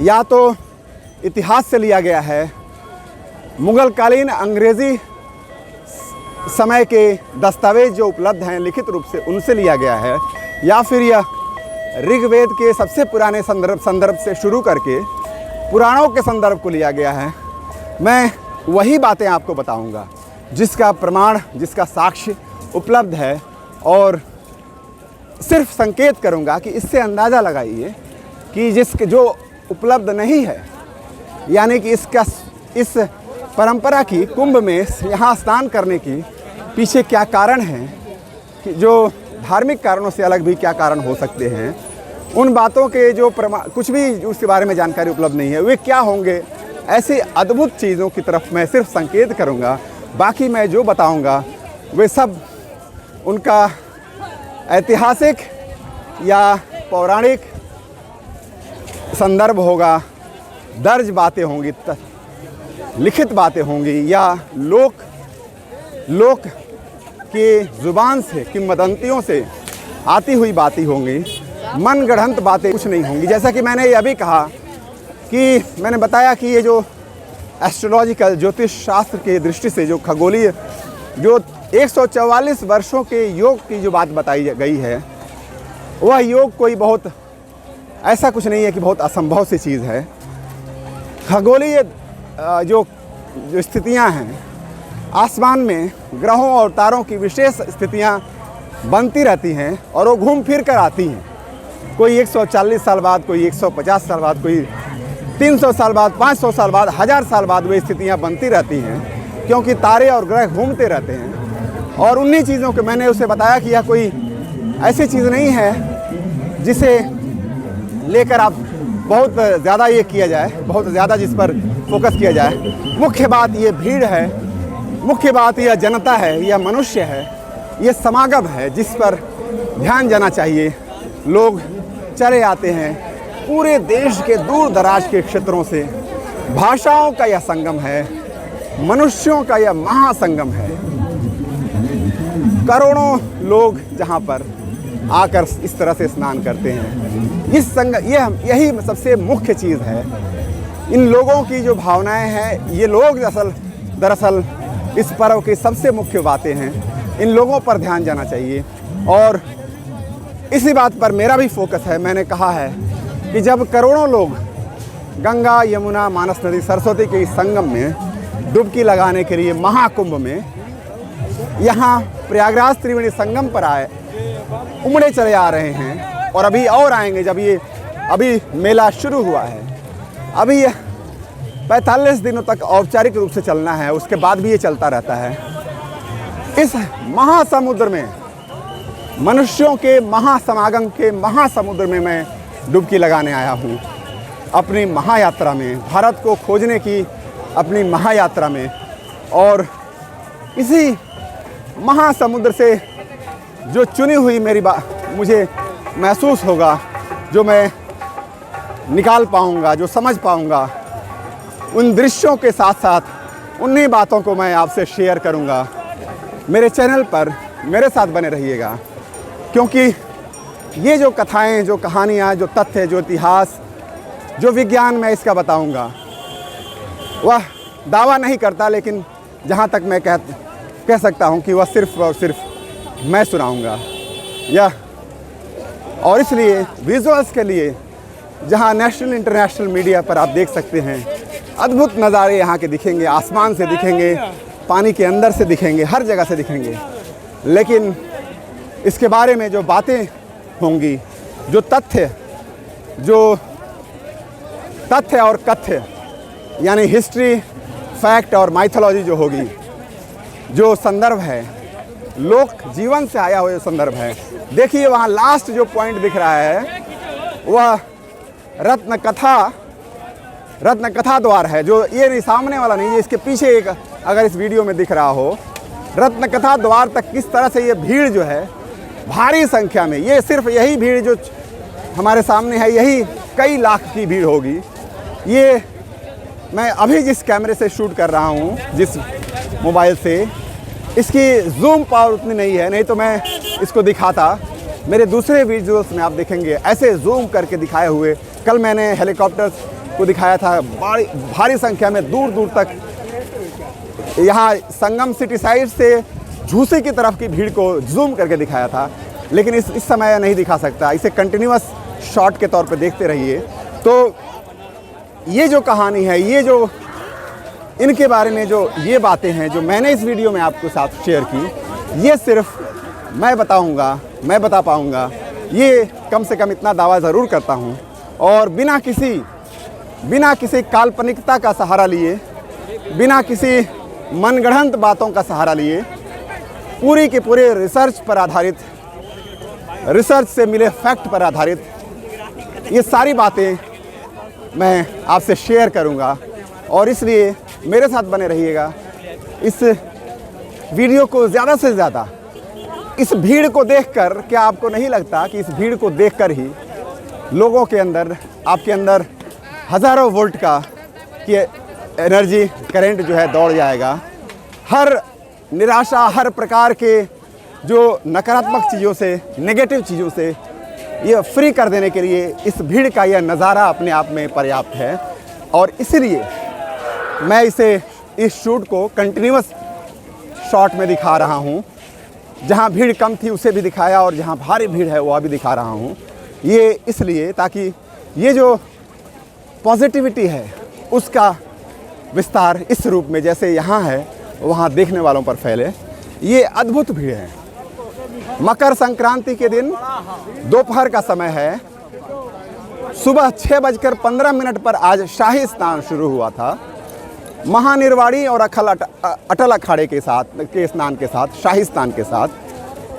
या तो इतिहास से लिया गया है, मुगलकालीन अंग्रेज़ी समय के दस्तावेज जो उपलब्ध हैं लिखित रूप से, उनसे लिया गया है, या फिर यह ऋग्वेद के सबसे पुराने संदर्भ से शुरू करके पुराणों के संदर्भ को लिया गया है। मैं वही बातें आपको बताऊंगा जिसका प्रमाण, जिसका साक्ष्य उपलब्ध है, और सिर्फ संकेत करूंगा कि इससे अंदाज़ा लगाइए कि जो उपलब्ध नहीं है, यानी कि इस परंपरा की कुंभ में यहाँ स्नान करने की पीछे क्या कारण है, कि जो धार्मिक कारणों से अलग भी क्या कारण हो सकते हैं, उन बातों के जो कुछ भी उसके बारे में जानकारी उपलब्ध नहीं है, वे क्या होंगे, ऐसी अद्भुत चीज़ों की तरफ मैं सिर्फ संकेत करूंगा। बाकी मैं जो बताऊंगा वे सब उनका ऐतिहासिक या पौराणिक संदर्भ होगा, दर्ज बातें होंगी, लिखित बातें होंगी, या लोक के ज़ुबान से, किंवदंतियों से आती हुई बातें होंगी। मनगढ़ंत बातें कुछ नहीं होंगी। जैसा कि मैंने ये अभी कहा कि मैंने बताया कि ये जो एस्ट्रोलॉजिकल ज्योतिष शास्त्र के दृष्टि से जो खगोलीय जो 144 वर्षों के योग की जो बात बताई गई है, वह योग कोई बहुत ऐसा कुछ नहीं है कि बहुत असंभव सी चीज़ है। खगोलीय जो स्थितियां हैं, आसमान में ग्रहों और तारों की विशेष स्थितियां बनती रहती हैं और वो घूम फिर कर आती हैं। कोई 140 साल बाद, कोई 150 साल बाद, कोई 300 साल बाद, 500 साल बाद, 1000 साल बाद वे स्थितियां बनती रहती हैं, क्योंकि तारे और ग्रह घूमते रहते हैं। और उन्हीं चीज़ों के मैंने उसे बताया कि यह कोई ऐसी चीज़ नहीं है जिसे लेकर आप बहुत ज़्यादा ये किया जाए, बहुत ज़्यादा जिस पर फोकस किया जाए। मुख्य बात ये भीड़ है, मुख्य बात यह जनता है, यह मनुष्य है, ये समागम है जिस पर ध्यान जाना चाहिए। लोग चले आते हैं पूरे देश के दूर दराज के क्षेत्रों से। भाषाओं का यह संगम है, मनुष्यों का यह महासंगम है। करोड़ों लोग जहाँ पर आकर इस तरह से स्नान करते हैं। यही सबसे मुख्य चीज़ है। इन लोगों की जो भावनाएं हैं, ये लोग दरअसल इस पर्व की सबसे मुख्य बातें हैं। इन लोगों पर ध्यान जाना चाहिए और इसी बात पर मेरा भी फोकस है। मैंने कहा है कि जब करोड़ों लोग गंगा, यमुना, मानस नदी, सरस्वती के इस संगम में डुबकी लगाने के लिए महाकुंभ में यहाँ प्रयागराज त्रिवेणी संगम पर आए, उमड़े चले आ रहे हैं और अभी और आएंगे। जब ये अभी मेला शुरू हुआ है, अभी 45 दिनों तक औपचारिक रूप से चलना है, उसके बाद भी ये चलता रहता है। इस महासमुद्र में, मनुष्यों के महासमागम के महासमुद्र में मैं डुबकी लगाने आया हूँ अपनी महायात्रा में, भारत को खोजने की अपनी महायात्रा में। और इसी महासमुद्र से जो चुनी हुई मेरी मुझे महसूस होगा, जो मैं निकाल पाऊँगा, जो समझ पाऊँगा, उन दृश्यों के साथ साथ उन्हीं बातों को मैं आपसे शेयर करूँगा। मेरे चैनल पर मेरे साथ बने रहिएगा, क्योंकि ये जो कथाएं, जो कहानियाँ, जो तथ्य, जो इतिहास जो विज्ञान मैं इसका बताऊंगा वह दावा नहीं करता, लेकिन जहाँ तक मैं कह सकता हूँ कि वह सिर्फ और सिर्फ मैं सुनाऊंगा यह। और इसलिए विजुअल्स के लिए जहाँ नेशनल इंटरनेशनल मीडिया पर आप देख सकते हैं, अद्भुत नज़ारे यहाँ के दिखेंगे, आसमान से दिखेंगे, पानी के अंदर से दिखेंगे, हर जगह से दिखेंगे। लेकिन इसके बारे में जो बातें होंगी, जो तथ्य और कथ्य यानी हिस्ट्री, फैक्ट और माइथोलॉजी जो होगी, जो संदर्भ है, लोक जीवन से आया हुआ संदर्भ है। देखिए वहाँ लास्ट जो पॉइंट दिख रहा है वह रत्न कथा द्वार है, जो ये नहीं, सामने वाला नहीं, ये इसके पीछे एक अगर इस वीडियो में दिख रहा हो, रत्न कथा द्वार तक किस तरह से ये भीड़ जो है भारी संख्या में, ये सिर्फ यही भीड़ जो हमारे सामने है, यही कई लाख की भीड़ होगी। ये मैं अभी जिस कैमरे से शूट कर रहा हूँ, जिस मोबाइल से, इसकी जूम पावर उतनी नहीं है, नहीं तो मैं इसको दिखाता। मेरे दूसरे वीडियोस में आप देखेंगे ऐसे जूम करके दिखाए हुए। कल मैंने हेलीकॉप्टर्स को दिखाया था, भारी संख्या में दूर दूर तक, यहाँ संगम सिटी साइड से झूसी की तरफ की भीड़ को जूम करके दिखाया था, लेकिन इस समय नहीं दिखा सकता। इसे कंटिन्यूअस शॉट के तौर पे देखते रहिए। तो ये जो कहानी है, ये जो इनके बारे में जो ये बातें हैं जो मैंने इस वीडियो में आपके साथ शेयर की, ये सिर्फ मैं बता पाऊँगा, ये कम से कम इतना दावा ज़रूर करता हूँ। और बिना किसी काल्पनिकता का सहारा लिए, बिना किसी मनगढ़ंत बातों का सहारा लिए, पूरी के पूरे रिसर्च पर आधारित, रिसर्च से मिले फैक्ट पर आधारित ये सारी बातें मैं आपसे शेयर करूंगा। और इसलिए मेरे साथ बने रहिएगा। इस वीडियो को ज़्यादा से ज़्यादा, इस भीड़ को देखकर, क्या आपको नहीं लगता कि इस भीड़ को देखकर ही लोगों के अंदर, आपके अंदर हज़ारों वोल्ट का एनर्जी करंट जो है दौड़ जाएगा। हर निराशा, हर प्रकार के जो नकारात्मक चीज़ों से, नेगेटिव चीज़ों से ये फ्री कर देने के लिए इस भीड़ का यह नज़ारा अपने आप में पर्याप्त है। और इसलिए मैं इस शूट को कंटिन्यूअस शॉट में दिखा रहा हूँ। जहाँ भीड़ कम थी उसे भी दिखाया, और जहाँ भारी भीड़ है वह भी दिखा रहा हूँ। ये इसलिए ताकि ये जो पॉजिटिविटी है उसका विस्तार इस रूप में जैसे यहाँ है वहाँ देखने वालों पर फैले। ये अद्भुत भीड़ है। मकर संक्रांति के दिन दोपहर का समय है, सुबह 6:15 पर आज शाही स्नान शुरू हुआ था। महानिर्वाणी और अटल अखाड़े के स्नान के साथ, शाही स्नान के साथ,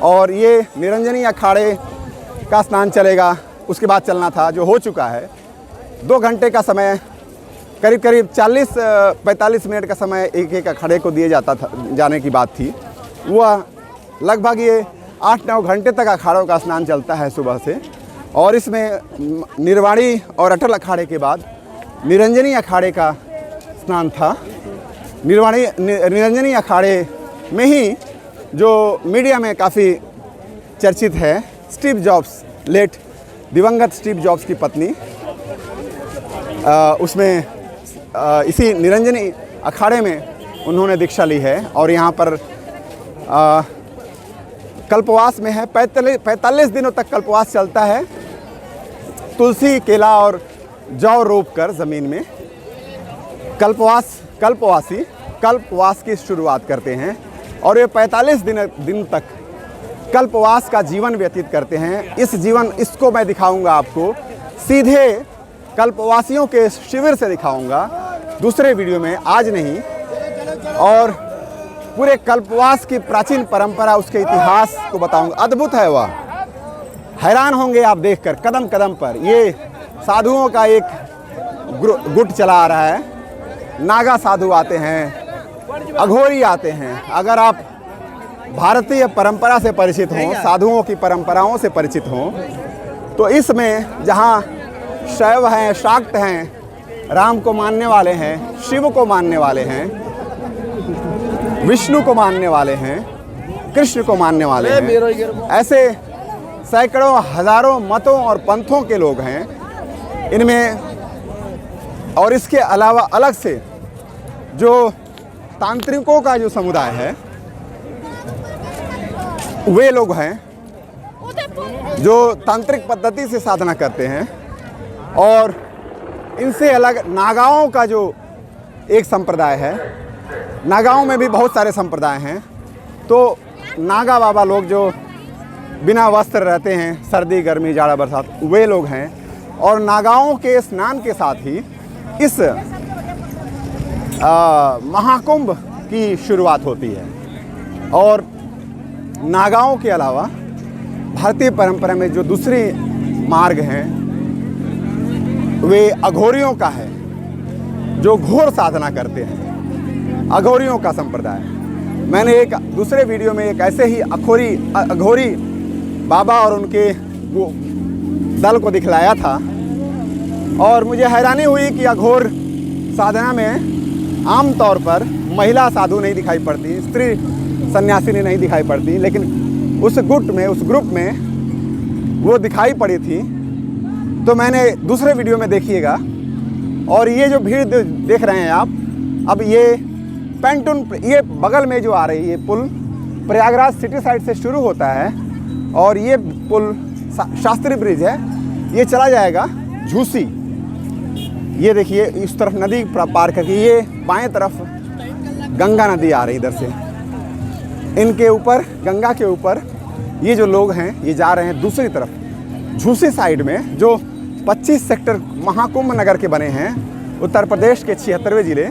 और ये निरंजनी अखाड़े का स्नान चलेगा, उसके बाद चलना था, जो हो चुका है। 2 घंटे का समय, करीब 40-45 मिनट का समय एक अखाड़े को दिए जाता था, जाने की बात थी। वह लगभग ये 8-9 घंटे तक अखाड़ों का स्नान चलता है सुबह से। और इसमें निर्वाणी और अटल अखाड़े के बाद निरंजनी अखाड़े का स्नान था। निरंजनी अखाड़े में ही जो मीडिया में काफ़ी चर्चित है, स्टीव जॉब्स, लेट दिवंगत स्टीव जॉब्स की पत्नी, उसमें इसी निरंजनी अखाड़े में उन्होंने दीक्षा ली है। और यहाँ पर कल्पवास में है। 45 दिनों तक कल्पवास चलता है। तुलसी, केला और जौ रोप कर ज़मीन में कल्पवास की शुरुआत करते हैं, और ये 45 दिन तक कल्पवास का जीवन व्यतीत करते हैं। इसको मैं दिखाऊंगा आपको, सीधे कल्पवासियों के शिविर से दिखाऊंगा दूसरे वीडियो में, आज नहीं। और पूरे कल्पवास की प्राचीन परंपरा, उसके इतिहास को बताऊंगा। अद्भुत है वह, हैरान होंगे आप देखकर। कदम कदम पर ये साधुओं का एक गुट चला आ रहा है। नागा साधु आते हैं, अघोरी आते हैं। अगर आप भारतीय परंपरा से परिचित हों, साधुओं की परंपराओं से परिचित हों, तो इसमें जहाँ शैव हैं, शाक्त हैं, राम को मानने वाले हैं, शिव को मानने वाले हैं, विष्णु को मानने वाले हैं, कृष्ण को मानने वाले हैं, ऐसे सैकड़ों हजारों मतों और पंथों के लोग हैं। इनमें और इसके अलावा अलग से जो तांत्रिकों का जो समुदाय है वे लोग हैं जो तांत्रिक पद्धति से साधना करते हैं। और इनसे अलग नागाओं का जो एक संप्रदाय है, नागाओं में भी बहुत सारे संप्रदाय हैं। तो नागा बाबा लोग जो बिना वस्त्र रहते हैं, सर्दी गर्मी जाड़ा बरसात, वे लोग हैं। और नागाओं के स्नान के साथ ही इस महाकुंभ की शुरुआत होती है। और नागाओं के अलावा भारतीय परंपरा में जो दूसरे मार्ग हैं वे अघोरियों का है, जो घोर साधना करते हैं, अघोरियों का संप्रदाय। मैंने एक दूसरे वीडियो में एक ऐसे ही अघोरी बाबा और उनके वो दल को दिखलाया था और मुझे हैरानी हुई कि अघोर साधना में आम तौर पर महिला साधु नहीं दिखाई पड़ती, स्त्री सन्यासिनी नहीं दिखाई पड़ती, लेकिन उस ग्रुप में वो दिखाई पड़ी थी। तो मैंने दूसरे वीडियो में देखिएगा। और ये जो भीड़ देख रहे हैं आप, अब ये पैंटून, ये बगल में जो आ रही है पुल प्रयागराज सिटी साइड से शुरू होता है और ये पुल शास्त्री ब्रिज है, ये चला जाएगा झूसी। ये देखिए इस तरफ नदी पार करके ये बाएं तरफ गंगा नदी आ रही इधर से। इनके ऊपर, गंगा के ऊपर ये जो लोग हैं ये जा रहे हैं दूसरी तरफ झूसी साइड में, जो 25 सेक्टर महाकुंभ नगर के बने हैं, उत्तर प्रदेश के 76वें ज़िले।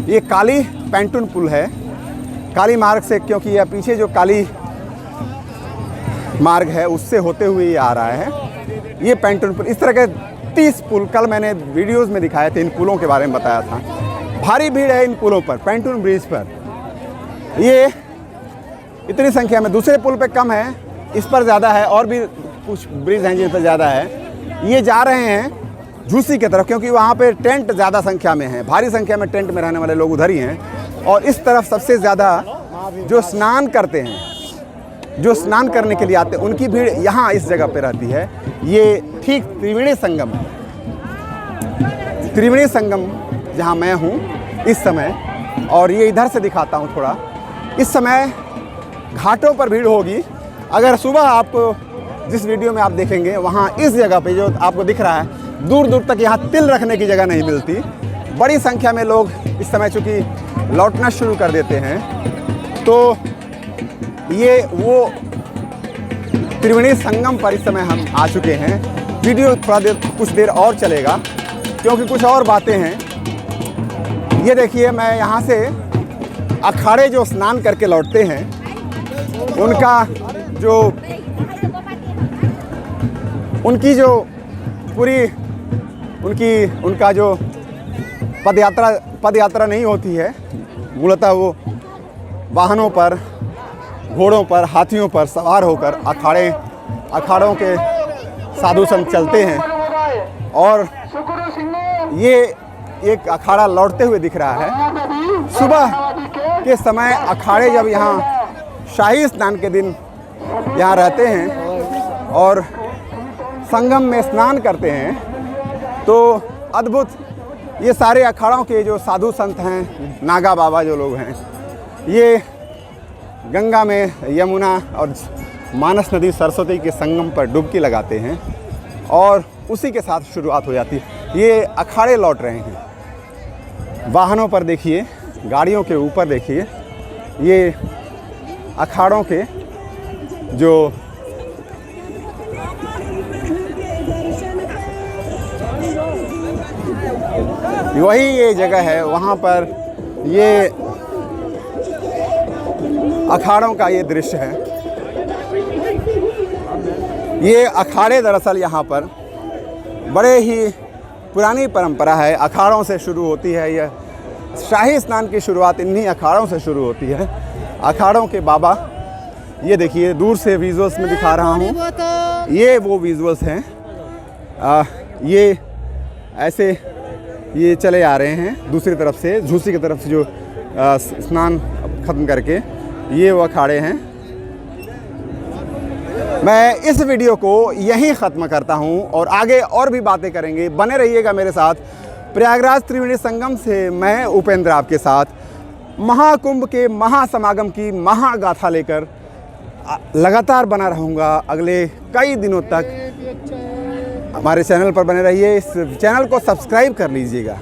ये काली पैंटून पुल है, काली मार्ग से, क्योंकि यह पीछे जो काली मार्ग है उससे होते हुए ये आ रहा है। ये पैंटून पुल, इस तरह के 30 पुल कल मैंने वीडियोस में दिखाए थे, इन पुलों के बारे में बताया था। भारी भीड़ है इन पुलों पर, पैंटून ब्रिज पर। ये इतनी संख्या में, दूसरे पुल पे कम है, इस पर ज़्यादा है, और भी कुछ ब्रिज हैं जिन पर ज़्यादा है। ये जा रहे हैं झूसी की तरफ, क्योंकि वहाँ पे टेंट ज़्यादा संख्या में है, भारी संख्या में टेंट में रहने वाले लोग उधर ही हैं। और इस तरफ सबसे ज़्यादा जो स्नान करते हैं, जो स्नान करने के लिए आते हैं, उनकी भीड़ यहाँ इस जगह पे रहती है। ये ठीक त्रिवेणी संगम जहाँ मैं हूँ इस समय, और ये इधर से दिखाता हूँ थोड़ा। इस समय घाटों पर भीड़ होगी। अगर सुबह आपको जिस वीडियो में आप देखेंगे वहाँ इस जगह पे जो आपको दिख रहा है, दूर दूर तक यहाँ तिल रखने की जगह नहीं मिलती। बड़ी संख्या में लोग इस समय चूँकि लौटना शुरू कर देते हैं, तो ये वो त्रिवेणी संगम पर इस समय हम आ चुके हैं। वीडियो कुछ देर और चलेगा क्योंकि कुछ और बातें हैं। ये देखिए, मैं यहाँ से अखाड़े जो स्नान करके लौटते हैं उनका जो उनका जो पद यात्रा नहीं होती है, मूलतः वो वाहनों पर, घोड़ों पर, हाथियों पर सवार होकर अखाड़ों के साधु संत चलते हैं। और ये एक अखाड़ा लौटते हुए दिख रहा है। सुबह के समय अखाड़े जब यहाँ शाही स्नान के दिन यहाँ रहते हैं और संगम में स्नान करते हैं, तो अद्भुत, ये सारे अखाड़ों के जो साधु संत हैं, नागा बाबा जो लोग हैं, ये गंगा में, यमुना और मानस नदी, सरस्वती के संगम पर डुबकी लगाते हैं और उसी के साथ शुरुआत हो जाती है। ये अखाड़े लौट रहे हैं। वाहनों पर देखिए, गाड़ियों के ऊपर देखिए, ये अखाड़ों के जो वही ये जगह है, वहाँ पर ये अखाड़ों का ये दृश्य है। ये अखाड़े दरअसल यहाँ पर बड़े ही पुरानी परंपरा है, अखाड़ों से शुरू होती है। यह शाही स्नान की शुरुआत इन्हीं अखाड़ों से शुरू होती है। अखाड़ों के बाबा, ये देखिए दूर से विजुअल्स में दिखा रहा हूँ, ये वो विजुअल्स हैं। ये ऐसे ये चले आ रहे हैं दूसरी तरफ से, झूसी की तरफ से, जो स्नान ख़त्म करके ये वो अखाड़े हैं। मैं इस वीडियो को यहीं ख़त्म करता हूं और आगे और भी बातें करेंगे। बने रहिएगा मेरे साथ। प्रयागराज त्रिवेणी संगम से मैं उपेंद्र आपके साथ महाकुंभ के महासमागम की महागाथा लेकर लगातार बना रहूँगा अगले कई दिनों तक। हमारे चैनल पर बने रहिए, इस चैनल को सब्सक्राइब कर लीजिएगा।